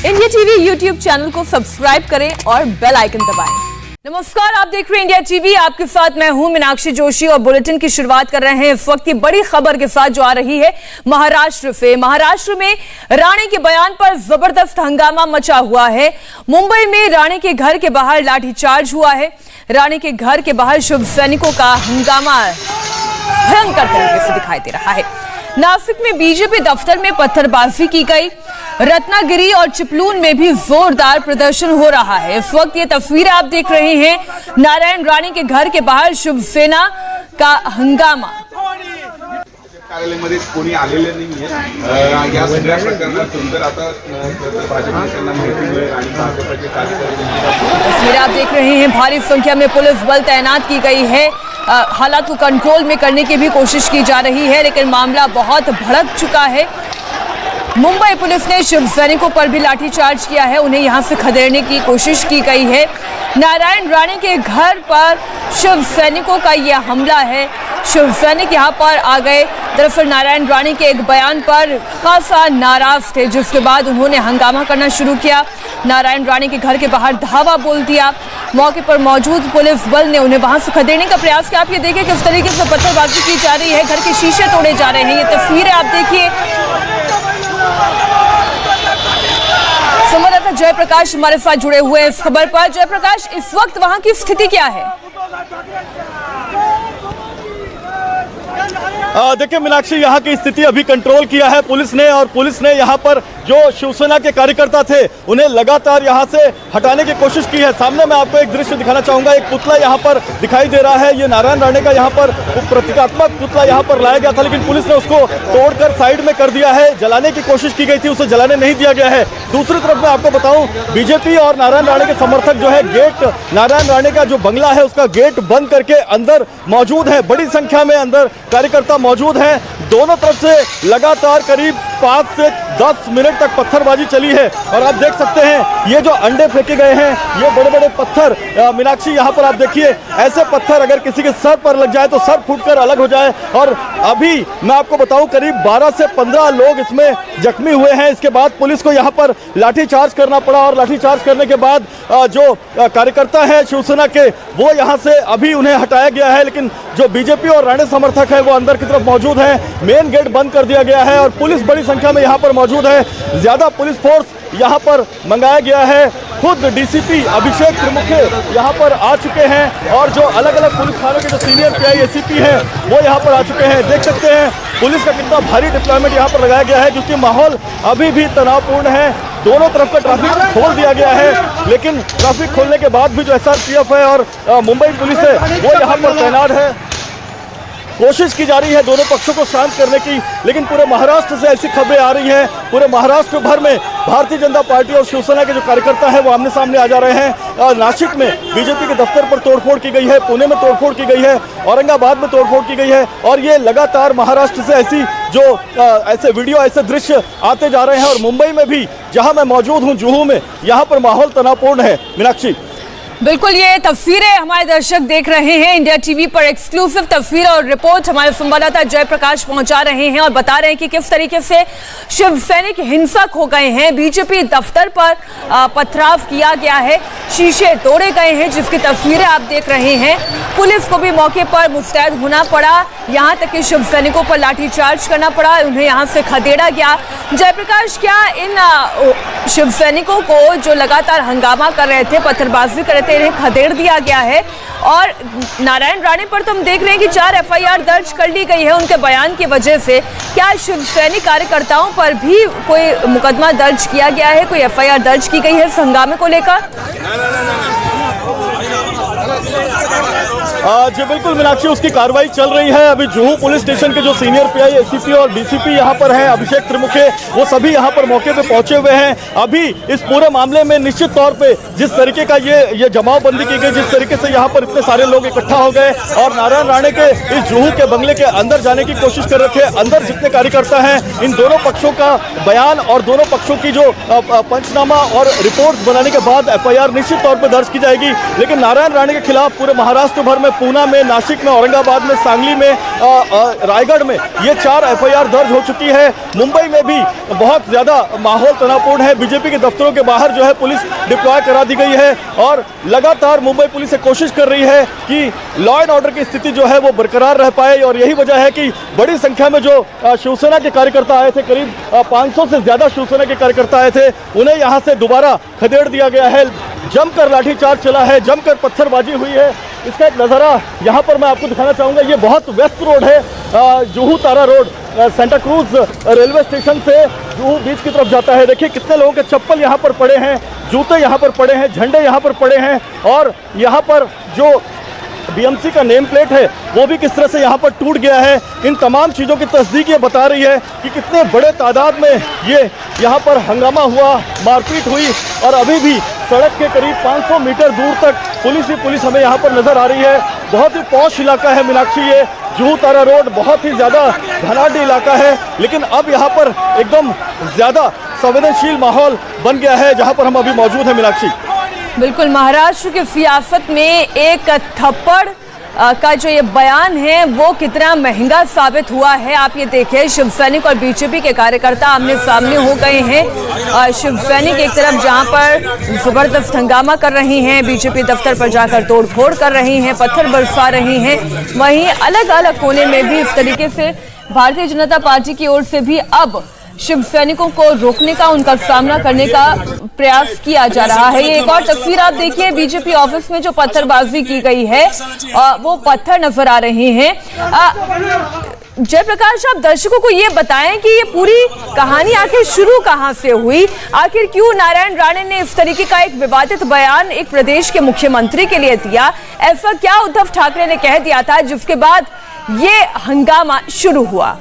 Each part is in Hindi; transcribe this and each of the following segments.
इंडिया टीवी यूट्यूब चैनल को सब्सक्राइब करें और बेल आइकन दबाएं। नमस्कार, आप देख रहे हैं इंडिया टीवी। आपके साथ मैं हूं मीनाक्षी जोशी और बुलेटिन की शुरुआत कर रहे हैं इस वक्त की बड़ी खबर के साथ जो आ रही है महाराष्ट्र से। महाराष्ट्र में राणे के बयान पर जबरदस्त हंगामा मचा हुआ है। मुंबई में राणे के घर के बाहर लाठीचार्ज हुआ है। राणे के घर के बाहर शिव सैनिकों का हंगामा भयंकर तरीके से दिखाई दे रहा है। नासिक में बीजेपी दफ्तर में पत्थरबाजी की गई। रत्नागिरी और चिपलून में भी जोरदार प्रदर्शन हो रहा है। इस वक्त ये तस्वीरें आप देख रहे हैं नारायण राणे के घर के बाहर शिवसेना का हंगामा। कार्यालयामध्ये कोणी आलेले नाहीये। या सगळ्या प्रकरणात नंतर आता भाजप नेत्यांना माहिती मिळेल आणि भाजपचे कार्यकर्ते। तस्वीरें आप देख रहे हैं, भारी संख्या में पुलिस बल तैनात की गई है। हालात को कंट्रोल में करने की भी कोशिश की जा रही है, लेकिन मामला बहुत भड़क चुका है। मुंबई पुलिस ने शिव सैनिकों पर भी लाठीचार्ज किया है, उन्हें यहां से खदेड़ने की कोशिश की गई है। नारायण राणे के घर पर शिव सैनिकों का यह हमला है। शिव सैनिक यहां पर आ गए। दरअसल नारायण राणे के एक बयान पर खासा नाराज थे, जिसके बाद उन्होंने हंगामा करना शुरू किया। नारायण राणे के घर के बाहर धावा बोल दिया। मौके पर मौजूद पुलिस बल ने उन्हें वहां से खदेड़ने का प्रयास किया। आप ये देखिए किस तरीके से पत्थरबाजी की जा रही है, घर के शीशे तोड़े जा रहे हैं। ये तस्वीरें आप देखिए। संवाददाता जयप्रकाश हमारे साथ जुड़े हुए हैं इस खबर पर। जयप्रकाश, इस वक्त वहां की स्थिति क्या है? देखिए मीनाक्षी, यहाँ की स्थिति अभी कंट्रोल किया है पुलिस ने, और पुलिस ने यहाँ पर जो शिवसेना के कार्यकर्ता थे उन्हें लगातार यहाँ से हटाने की कोशिश की है। सामने मैं आपको एक दृश्य दिखाना चाहूंगा। एक पुतला यहाँ पर दिखाई दे रहा है। ये नारायण राणे का यहाँ पर प्रतीकात्मक पुतला यहाँ पर लाया गया था, लेकिन पुलिस ने उसको तोड़कर साइड में कर दिया है। जलाने की कोशिश की गई थी, उसे जलाने नहीं दिया गया है। दूसरी तरफ मैं आपको बताऊं, बीजेपी और नारायण राणे के समर्थक जो है गेट, नारायण राणे का जो बंगला है उसका गेट बंद करके अंदर मौजूद है। बड़ी संख्या में अंदर कार्यकर्ता मौजूद हैं। दोनों तरफ से लगातार करीब 5 से 10 मिनट तक पत्थरबाजी चली है। और आप देख सकते हैं ये जो अंडे फेंके गए हैं, ये बड़े बड़े पत्थर, मीनाक्षी यहाँ पर आप देखिए, ऐसे पत्थर अगर किसी के सर पर लग जाए तो सर फूटकर अलग हो जाए। और अभी मैं आपको बताऊं करीब 12 से 15 लोग इसमें जख्मी हुए हैं। इसके बाद पुलिस को यहाँ पर लाठीचार्ज करना पड़ा, और लाठीचार्ज करने के बाद जो कार्यकर्ता है शिवसेना के, वो यहाँ से अभी उन्हें हटाया गया है। लेकिन जो बीजेपी और राणे समर्थक है वो अंदर की तरफ मौजूद है। मेन गेट बंद कर दिया गया है और पुलिस बड़ी संख्या में यहाँ पर मौजूद है। ज्यादा पुलिस फोर्स यहाँ पर मंगाया गया है। खुद डीसीपी अभिषेक त्रिमुखे यहाँ पर आ चुके हैं, और जो अलग अलग पुलिस थानों के जो सीनियर पीआई एसीपी हैं वो यहाँ पर आ चुके हैं। देख सकते हैं पुलिस का कितना भारी डिप्लॉयमेंट यहाँ पर लगाया गया है, क्योंकि माहौल अभी भी तनावपूर्ण है। दोनों तरफ का ट्रैफिक खोल दिया गया है, लेकिन ट्रैफिक खोलने के बाद भी जो एसआरपीएफ है और मुंबई पुलिस है वो यहाँ पर तैनात है। कोशिश की जा रही है दोनों पक्षों को शांत करने की, लेकिन पूरे महाराष्ट्र से ऐसी खबरें आ रही हैं। पूरे महाराष्ट्र भर में भारतीय जनता पार्टी और शिवसेना के जो कार्यकर्ता हैं वो आमने सामने आ जा रहे हैं। नासिक में बीजेपी के दफ्तर पर तोड़फोड़ की गई है, पुणे में तोड़फोड़ की गई है, औरंगाबाद में तोड़फोड़ की गई है, और ये लगातार महाराष्ट्र से ऐसी जो ऐसे वीडियो, ऐसे दृश्य आते जा रहे हैं। और मुंबई में भी जहां मैं मौजूद हूं, जुहू में, यहाँ पर माहौल तनावपूर्ण है। मीनाक्षी, बिल्कुल, ये तस्वीरें हमारे दर्शक देख रहे हैं। इंडिया टीवी पर एक्सक्लूसिव तस्वीर और रिपोर्ट हमारे संवाददाता जयप्रकाश पहुंचा रहे हैं और बता रहे हैं कि किस तरीके से शिव सैनिक हिंसक हो गए हैं। बीजेपी दफ्तर पर पथराव किया गया है, शीशे तोड़े गए हैं, जिसकी तस्वीरें आप देख रहे हैं। पुलिस को भी मौके पर मुस्तैद होना पड़ा, यहाँ तक कि शिव सैनिकों पर लाठीचार्ज करना पड़ा, उन्हें यहाँ से खदेड़ा गया। जयप्रकाश, क्या इन शिव सैनिकों को जो लगातार हंगामा कर रहे थे, पत्थरबाजी कर रहे थे, इन्हें खदेड़ दिया गया है? और नारायण राणे पर तो हम देख रहे हैं कि 4 एफआईआर दर्ज कर ली गई है उनके बयान की वजह से। क्या शिव सैनिक कार्यकर्ताओं पर भी कोई मुकदमा दर्ज किया गया है, कोई एफआईआर दर्ज की गई है इस हंगामे को लेकर? जी बिल्कुल मीनाक्षी, उसकी कार्रवाई चल रही है। अभी जुहू पुलिस स्टेशन के जो सीनियर पीआई एसीपी और डीसीपी यहाँ पर हैं, अभिषेक त्रिमुखे, वो सभी यहाँ पर मौके पे पहुंचे हुए हैं। अभी इस पूरे मामले में निश्चित तौर पे जिस तरीके का ये जमावबंदी की गई, जिस तरीके से यहाँ पर इतने सारे लोग इकट्ठा हो गए और नारायण राणे के इस जुहू के बंगले के अंदर जाने की कोशिश कर रहे थे, अंदर जितने कार्यकर्ता हैं, इन दोनों पक्षों का बयान और दोनों पक्षों की जो पंचनामा और रिपोर्ट बनाने के बाद एफआईआर निश्चित तौर पर दर्ज की जाएगी। लेकिन नारायण राणे के खिलाफ पूरे महाराष्ट्र भर में पूना में, नासिक में, औरंगाबाद में, सांगली में, रायगढ़ में ये 4 FIR दर्ज हो चुकी है। मुंबई में भी बहुत ज़्यादा माहौल तनावपूर्ण है। बीजेपी के दफ्तरों के बाहर जो है पुलिस डिप्लॉय करा दी गई है और लगातार मुंबई पुलिस कोशिश कर रही है कि लॉ एंड ऑर्डर की स्थिति जो है वो बरकरार रह पाए। और यही वजह है कि बड़ी संख्या में जो शिवसेना के कार्यकर्ता आए थे, करीब 500 से ज़्यादा शिवसेना के कार्यकर्ता आए थे, उन्हें यहाँ से दोबारा खदेड़ दिया गया है। जमकर लाठीचार्ज चला है, जमकर पत्थरबाजी हुई है। इसका एक नज़ारा यहाँ पर मैं आपको दिखाना चाहूँगा। ये बहुत व्यस्त रोड है, Juhu Tara road, Santacruz railway station से जुहू बीच की तरफ जाता है। देखिए कितने लोगों के चप्पल यहाँ पर पड़े हैं, जूते यहाँ पर पड़े हैं, झंडे यहाँ पर पड़े हैं और यहाँ पर जो BMC का नेम प्लेट है वो भी किस तरह से यहाँ पर टूट गया है। इन तमाम चीज़ों की तस्दीक ये बता रही है कि कितने बड़े तादाद में ये यहाँ पर हंगामा हुआ, मारपीट हुई और अभी भी सड़क के करीब 500 मीटर दूर तक पुलिस ही पुलिस हमें यहाँ पर नज़र आ रही है। बहुत ही पॉश इलाका है मीनाक्षी, ये जुहू तारा रोड बहुत ही ज़्यादा घनाढ़ इलाका है, लेकिन अब यहाँ पर एकदम ज़्यादा संवेदनशील माहौल बन गया है जहाँ पर हम अभी मौजूद हैं। मीनाक्षी, बिल्कुल, महाराष्ट्र की सियासत में एक थप्पड़ का जो ये बयान है वो कितना महंगा साबित हुआ है। आप ये देखें, शिव सैनिक और बीजेपी के कार्यकर्ता आमने सामने हो गए हैं। शिव सैनिक एक तरफ जहां पर जबरदस्त हंगामा कर रही हैं, बीजेपी दफ्तर पर जाकर तोड़फोड़ कर रही हैं, पत्थर बरसा रही हैं, वहीं अलग अलग कोने में भी इस तरीके से भारतीय जनता पार्टी की ओर से भी अब शिव सैनिकों को रोकने का, उनका सामना करने का प्रयास किया जा रहा है। ये एक और तस्वीर आप देखिए, बीजेपी ऑफिस में जो पत्थरबाजी की गई है वो पत्थर नजर आ रहे हैं। जयप्रकाश, आप दर्शकों को ये बताएं कि ये पूरी कहानी आखिर शुरू कहां से हुई, आखिर क्यों नारायण राणे ने इस तरीके का एक विवादित बयान एक प्रदेश के मुख्यमंत्री के लिए दिया? ऐसा क्या उद्धव ठाकरे ने कह दिया था जिसके बाद ये हंगामा शुरू हुआ?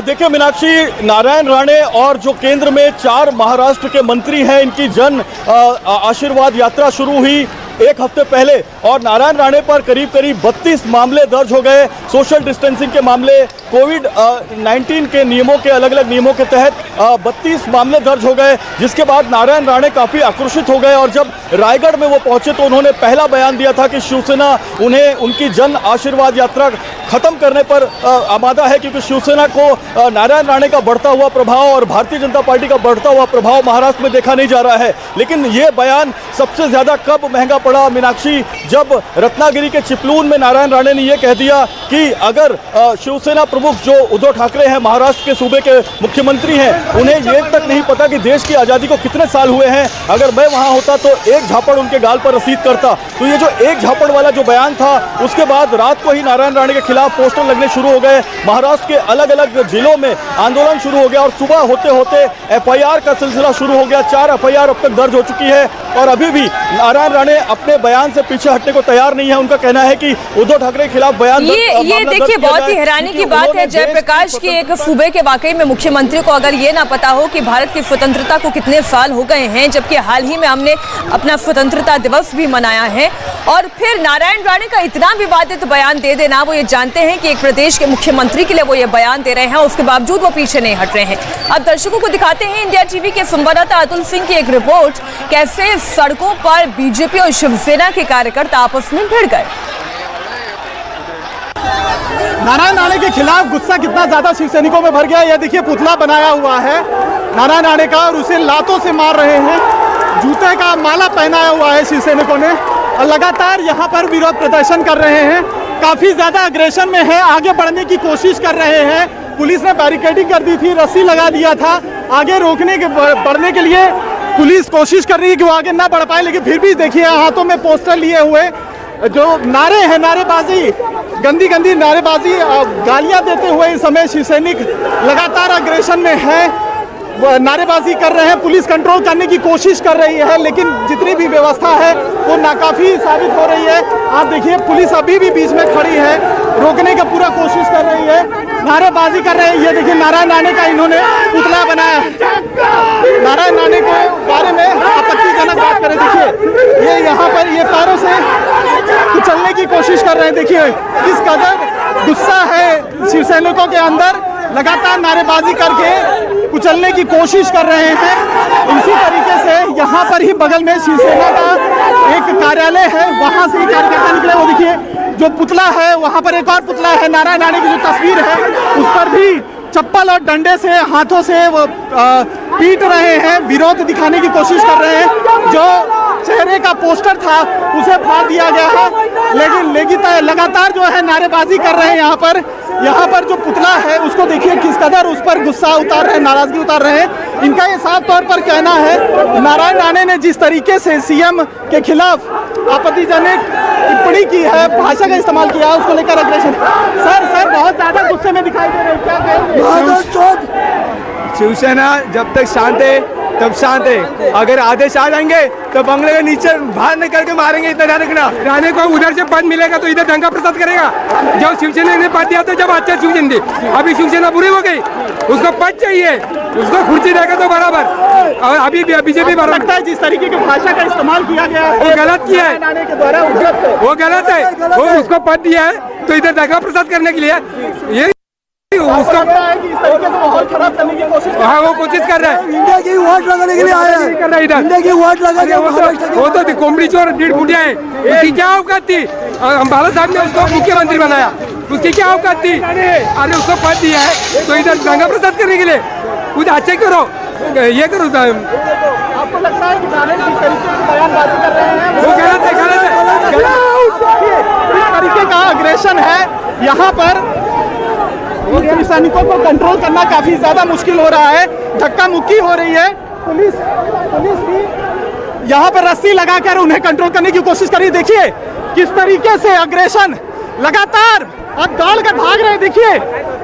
देखिए मीनाक्षी, नारायण राणे और जो केंद्र में 4 महाराष्ट्र के मंत्री हैं, इनकी जन आशीर्वाद यात्रा शुरू हुई एक हफ्ते पहले और नारायण राणे पर करीब 32 मामले दर्ज हो गए। सोशल डिस्टेंसिंग के मामले, कोविड-19 के नियमों के अलग अलग नियमों के तहत 32 मामले दर्ज हो गए, जिसके बाद नारायण राणे काफ़ी आक्रोशित हो गए और जब रायगढ़ में वो पहुंचे तो उन्होंने पहला बयान दिया था कि शिवसेना उन्हें उनकी जन आशीर्वाद यात्रा खत्म करने पर आमादा है, क्योंकि शिवसेना को नारायण राणे का बढ़ता हुआ प्रभाव और भारतीय जनता पार्टी का बढ़ता हुआ प्रभाव महाराष्ट्र में देखा नहीं जा रहा है। लेकिन ये बयान सबसे ज़्यादा कब महंगा पड़ा मीनाक्षी, जब रत्नागिरी के चिपलून में नारायण राणे ने यह कह दिया कि अगर शिवसेना प्रमुख जो उद्धव ठाकरे हैं, महाराष्ट्र के सूबे के मुख्यमंत्री हैं, उन्हें ये तक नहीं पता कि देश की आज़ादी को कितने साल हुए हैं, अगर मैं वहाँ होता तो एक झापड़ उनके गाल पर रसीद करता। तो ये जो एक झापड़ वाला जो बयान था, उसके बाद रात को ही नारायण राणे के खिलाफ पोस्टर लगने शुरू हो गए। महाराष्ट्र के अलग अलग जिलों में आंदोलन शुरू हो गया और सुबह होते होते FIR का सिलसिला शुरू हो गया। 4 FIR अब तक दर्ज हो चुकी है और अभी भी नारायण राणे अपने बयान से पीछे हटने को तैयार नहीं है। उनका कहना है कि उद्धव ठाकरे के खिलाफ बयान ये देखिए, बहुत ही हैरानी की बात है जयप्रकाश की एक सूबे के वाकई में मुख्यमंत्री को अगर ये ना पता हो कि भारत की स्वतंत्रता को कितने साल हो गए हैं, जबकि हाल ही में हमने अपना स्वतंत्रता दिवस भी मनाया है, और फिर नारायण राणे का इतना विवादित बयान दे देना। वो ये जानते हैं कि एक प्रदेश के मुख्यमंत्री के लिए वो ये बयान दे रहे हैं, उसके बावजूद वो पीछे नहीं हट रहे हैं। अब दर्शकों को दिखाते हैं इंडिया टीवी के संवाददाता अतुल सिंह की एक रिपोर्ट, कैसे सड़कों पर बीजेपी और शिवसेना के कार्यकर्ता आपस में भिड़ गए। नारायण राणे के खिलाफ गुस्सा कितना ज्यादा शिव सैनिकों में भर गया। यह देखिए, पुतला बनाया हुआ है नारायण राणे का और उसे लातों से मार रहे हैं। जूते का माला पहनाया हुआ है शिव सैनिकों ने और लगातार यहाँ पर विरोध प्रदर्शन कर रहे हैं। काफी ज्यादा अग्रेशन में है, आगे बढ़ने की कोशिश कर रहे हैं। पुलिस ने बैरिकेडिंग कर दी थी, रस्सी लगा दिया था, आगे रोकने के बढ़ने के लिए पुलिस कोशिश कर रही है कि वो आगे ना बढ़ पाए, लेकिन फिर भी देखिए हाथों में पोस्टर लिए हुए जो नारे हैं, नारेबाजी, गंदी गंदी नारेबाजी, गालियां देते हुए इस समय शिव सैनिक लगातार अग्रेशन में है, नारेबाजी कर रहे हैं। पुलिस कंट्रोल करने की कोशिश कर रही है, लेकिन जितनी भी व्यवस्था है वो नाकाफी साबित हो रही है। आप देखिए, पुलिस अभी भी बीच में खड़ी है, रोकने की पूरा कोशिश कर रही है, नारेबाजी कर रहे हैं। ये देखिए, नारायण राणे का इन्होंने पुतला बनाया है। नारायण राणे के बारे में आपत्तिजनक बात करें, देखिए ये यहाँ पर ये पैरों से कुचलने की कोशिश कर रहे हैं। देखिए किस कदर गुस्सा है शिव सैनिकों के अंदर, लगातार नारेबाजी करके कुचलने की कोशिश कर रहे हैं। इसी तरीके से यहाँ पर ही बगल में शिवसेना का एक कार्यालय है, वहाँ से ही कार्यकर्ता निकले। वो देखिए जो पुतला है, वहाँ पर एक और पुतला है, नारायण राणे की जो तस्वीर है उस पर भी चप्पल और डंडे से, हाथों से वो पीट रहे हैं, विरोध दिखाने की कोशिश कर रहे हैं। जो चेहरे का पोस्टर था उसे फाड़ दिया गया है, लेकिन लगातार जो है नारेबाजी कर रहे हैं। यहाँ पर जो पुतला है उसको देखिए किस कदर उस पर गुस्सा उतार रहे हैं, नाराजगी उतार रहे हैं। इनका ये साफ तौर पर कहना है नारायण राणे ने जिस तरीके से सीएम के खिलाफ आपत्तिजनक टिप्पणी की है, भाषा का इस्तेमाल किया है, उसको लेकर अग्रेशन। सर बहुत ज्यादा गुस्से में दिखाई दे रहे हैं, क्या कहेंगे? शिवसेना जब तक शांत है तब शांत है, अगर आदेश आ जाएंगे तो बंगले के नीचे बाहर निकल के मारेंगे। इतना ध्यान रखना। राणे को उधर से पद मिलेगा तो इधर दंगा प्रसाद करेगा। जब शिवसेना ने पद दिया तो जब अच्छा शिवसेना दी, अभी शिवसेना बुरी हो गई, उसको पद चाहिए, उसको कुर्सी देगा तो बराबर। और अभी बीजेपी बराबर लगता है जिस तरीके की भाषा का इस्तेमाल किया गया है वो गलत किया है, वो गलत है। वो उसको पद दिया है तो इधर दंगा प्रसाद करने के लिए ये उसका इस तरीके से माहौल खराब करने की कोशिश। हाँ वो कोशिश कर रहा है, इंडिया की वोट लगाने के लिए आया है, कर रहा है इधर इंडिया की वोट लगाने। वो तो कोमड़ी चोर डेढ़ फुटिया है, उसकी क्या औकात थी? अम्बाला साहब ने उसको मुख्यमंत्री बनाया, उसकी क्या औकात थी? अरे उसको पद दिया है तो इधर दंगा प्रसाद करने के लिए कुछ अच्छे करो, ये करो। आपको लगता है कि नारायण जिस तरीके से बयानबाजी कर रहे हैं वो गलत है, गलत है। इस तरीके का अग्रेशन है यहाँ पर, सैनिकों को कंट्रोल करना काफी ज्यादा मुश्किल हो रहा है, धक्का मुक्की हो रही है। पुलिस भी यहाँ पर रस्सी लगाकर उन्हें कंट्रोल करने की कोशिश कर रही है। देखिए किस तरीके से अग्रेशन लगातार अब दौड़ कर भाग रहे हैं। देखिए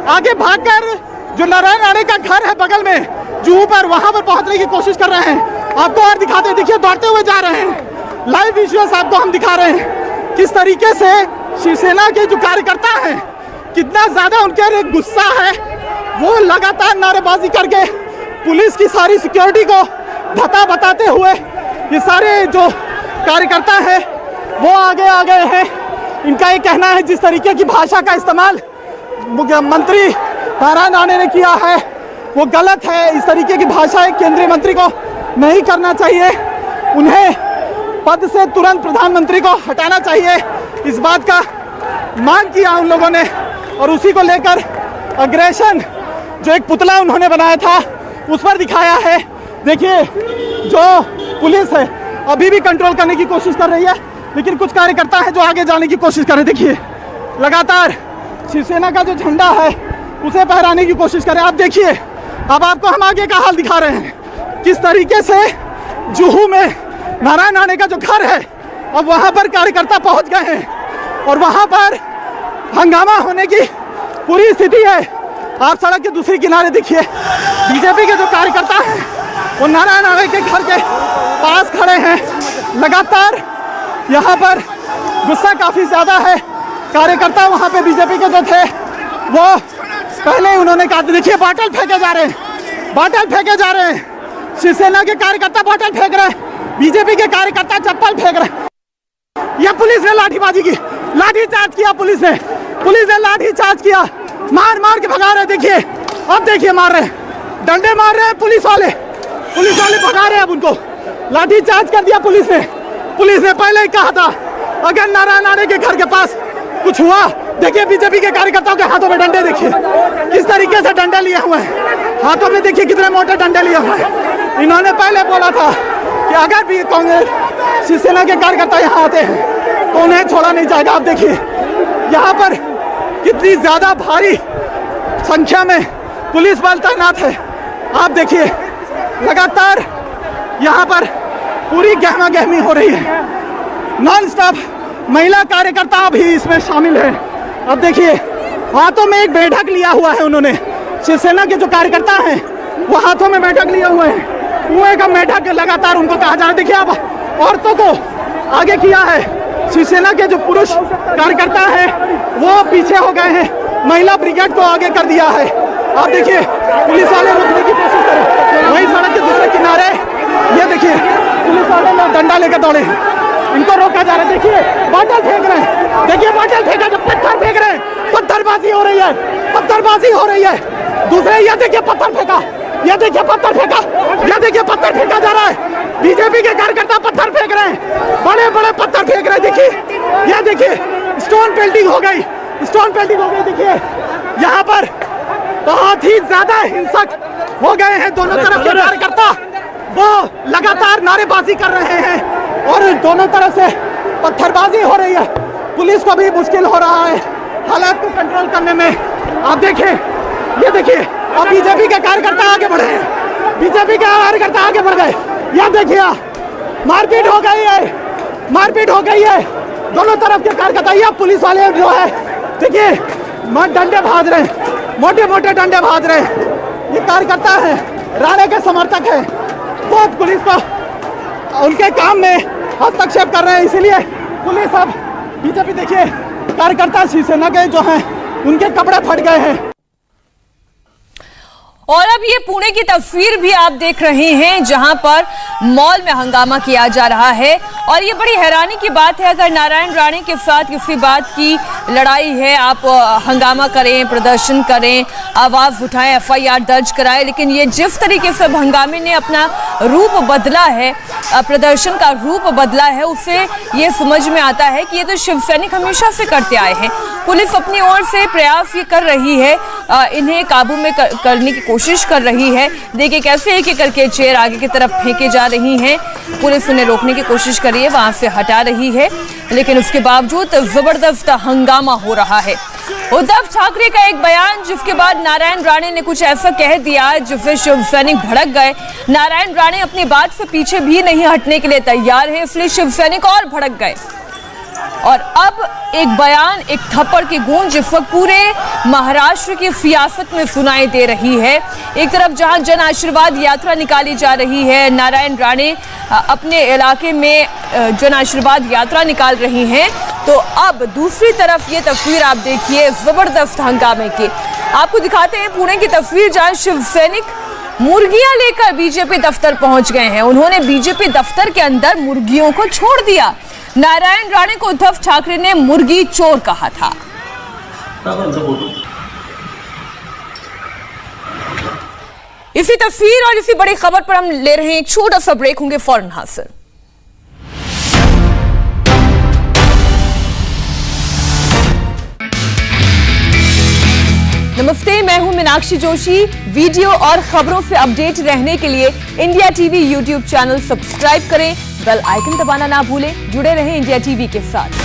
आगे भागकर जो नारायण राणे का घर है बगल में जूहू पर, वहां पर पहुंचने की कोशिश कर रहे हैं। आपको और दिखाते हैं, देखिए दौड़ते हुए जा रहे हैं। लाइव विजुअल्स आपको हम दिखा रहे हैं किस तरीके से शिवसेना के जो कार्यकर्ता हैं कितना ज्यादा उनके अंदर गुस्सा है। वो लगातार नारेबाजी करके पुलिस की सारी सिक्योरिटी को धता बताते हुए ये सारे जो कार्यकर्ता हैं वो आगे आ गए हैं। इनका ये कहना है जिस तरीके की भाषा का इस्तेमाल मुख्यमंत्री नारायण राणे ने किया है वो गलत है। इस तरीके की भाषा एक केंद्रीय मंत्री को नहीं करना चाहिए, उन्हें पद से तुरंत प्रधानमंत्री को हटाना चाहिए। इस बात का मांग किया उन लोगों ने और उसी को लेकर अग्रेशन जो एक पुतला उन्होंने बनाया था उस पर दिखाया है। देखिए जो पुलिस है अभी भी कंट्रोल करने की कोशिश कर रही है, लेकिन कुछ कार्यकर्ता है जो आगे जाने की कोशिश कर रहे हैं। देखिए लगातार शिवसेना का जो झंडा है उसे फहराने की कोशिश कर रहे हैं। आप देखिए, अब आपको हम आगे का हाल दिखा रहे हैं किस तरीके से जुहू में नारायण राणे का जो घर है अब वहां पर कार्यकर्ता पहुंच गए हैं और वहां पर हंगामा होने की पूरी स्थिति है। आप सड़क के दूसरे किनारे देखिए बीजेपी के जो कार्यकर्ता हैं वो नारायण राणे के घर के पास खड़े हैं। लगातार यहाँ पर गुस्सा काफी ज्यादा है। कार्यकर्ता वहाँ पे बीजेपी के जो थे वो पहले उन्होंने कहा, देखिए बॉटल फेंके जा रहे हैं, बॉटल फेंके जा रहे हैं। शिवसेना के कार्यकर्ता बॉटल फेंक रहे हैं, बीजेपी के कार्यकर्ता चप्पल फेंक रहे हैं। यह पुलिस ने लाठीबाजी की, लाठी चार्ज किया पुलिस ने लाठी चार्ज किया, मार मार के भगा रहे। देखिए अब देखिए मार रहे हैं, डंडे मार रहे हैं पुलिस वाले भगा रहे हैं। अब उनको लाठी चार्ज कर दिया पुलिस ने पहले ही कहा था अगर नारायण राणे के घर के पास कुछ हुआ, देखिए बीजेपी के कार्यकर्ताओं के हाथों में डंडे, देखिए किस तरीके से डंडे लिए हुए हैं हाथों में, देखिए कितने मोटे डंडे लिए हुए हैं। इन्होंने पहले बोला था कि अगर भी कांग्रेस शिवसेना के कार्यकर्ता यहाँ आते हैं तो उन्हें छोड़ा नहीं जाएगा। आप देखिए यहाँ पर कितनी ज्यादा भारी संख्या में पुलिस बल तैनात है। आप देखिए लगातार यहाँ पर पूरी गहमा गहमी हो रही है, नॉन स्टॉप महिला कार्यकर्ता भी इसमें शामिल है। अब देखिए हाथों में एक बैठक लिया हुआ है उन्होंने, शिवसेना के जो कार्यकर्ता हैं वो हाथों में बैठक लिए हुए हैं, कुएं का बैठक लगातार उनको कहा जा रहा है। देखिए अब औरतों को आगे किया है, शिवसेना के जो पुरुष कार्यकर्ता हैं वो पीछे हो गए हैं, महिला ब्रिगेड को आगे कर दिया है। आप देखिए पुलिस वाले रोकने की कोशिश कर रहे हैं, वहीं सड़क के दूसरे किनारे ये देखिए पुलिस वाले लोग डंडा लेकर दौड़े हैं, इनको रोका जा रहा है। देखिए बॉटल फेंक रहे हैं, देखिए बॉटल फेंका, जब पत्थर फेंक रहे हैं, पत्थरबाजी हो रही है, पत्थरबाजी हो रही है। दूसरे ये देखिए पत्थर फेंका, ये देखिए पत्थर फेंका, ये देखिए पत्थर फेंका जा रहा है। बीजेपी के कार्यकर्ता पत्थर फेंक रहे हैं, बड़े बड़े पत्थर फेंक रहे हैं। देखिए, ये देखिए स्टोन पेल्टिंग हो गई, स्टोन पेल्टिंग हो गई। देखिए यहाँ पर बहुत ही ज्यादा हिंसक हो गए हैं दोनों तरफ के कार्यकर्ता, वो लगातार नारेबाजी कर रहे हैं और दोनों तरफ से पत्थरबाजी हो रही है। पुलिस को भी मुश्किल हो रहा है हालात को कंट्रोल करने में। आप देखिए, ये देखिए, अब बीजेपी के कार्यकर्ता आगे बढ़े हैं, बीजेपी के कार्यकर्ता आगे बढ़ गए। यह देखिए मारपीट हो गई है, मारपीट हो गई है दोनों तरफ के कार्यकर्ता। यह पुलिस वाले जो है देखिए डंडे भाज रहे हैं, मोटे मोटे डंडे भाज रहे हैं। ये कार्यकर्ता है, राणे के समर्थक है, वो पुलिस को उनके काम में हस्तक्षेप कर रहे हैं। इसीलिए पुलिस अब बीजेपी देखिए कार्यकर्ता शिवसेना के जो हैं उनके कपड़े फट गए हैं। और अब ये पुणे की तस्वीर भी आप देख रहे हैं जहां पर मॉल में हंगामा किया जा रहा है। और ये बड़ी हैरानी की बात है, अगर नारायण राणे के साथ किसी बात की लड़ाई है, आप हंगामा करें, प्रदर्शन करें, आवाज उठाएं, एफआईआर दर्ज कराएं, लेकिन ये जिस तरीके से हंगामे ने अपना रूप बदला है, प्रदर्शन का रूप बदला है, उससे ये समझ में आता है कि ये तो शिव सैनिक हमेशा से करते आए हैं। पुलिस अपनी ओर से प्रयास ये कर रही है, इन्हें काबू में करने की कोशिश कर रही है। देखिए कैसे एक एक करके चेयर आगे की तरफ फेंके जा रही हैं, पुलिस उन्हें रोकने की कोशिश कर रही है, वहां से हटा रही है, लेकिन उसके बावजूद जबरदस्त हंगामा हो रहा है। उद्धव ठाकरे का एक बयान, जिसके बाद नारायण राणे ने कुछ ऐसा कह दिया जिससे शिव सैनिक भड़क गए। नारायण राणे अपनी बात से पीछे भी नहीं हटने के लिए तैयार है, इसलिए शिव सैनिक और भड़क गए। और अब एक बयान, एक थप्पड़ की गूंज जिस वक्त पूरे महाराष्ट्र की सियासत में सुनाई दे रही है। एक तरफ जहां जन आशीर्वाद यात्रा निकाली जा रही है, नारायण राणे अपने इलाके में जन आशीर्वाद यात्रा निकाल रही हैं, तो अब दूसरी तरफ ये तस्वीर आप देखिए जबरदस्त हंगामे की। आपको दिखाते हैं पुणे की तस्वीर जहां शिव सैनिक मुर्गियां लेकर बीजेपी दफ्तर पहुंच गए हैं। उन्होंने बीजेपी दफ्तर के अंदर मुर्गियों को छोड़ दिया। नारायण राणे को उद्धव ठाकरे ने मुर्गी चोर कहा था। इसी तस्वीर और इसी बड़ी खबर पर हम ले रहे हैं एक छोटा सा ब्रेक, होंगे फौरन हासिल। नमस्ते, मैं हूं मीनाक्षी जोशी। वीडियो और खबरों से अपडेट रहने के लिए India TV YouTube channel subscribe करें, बेल आइकन दबाना ना भूलें। जुड़े रहें इंडिया टीवी के साथ।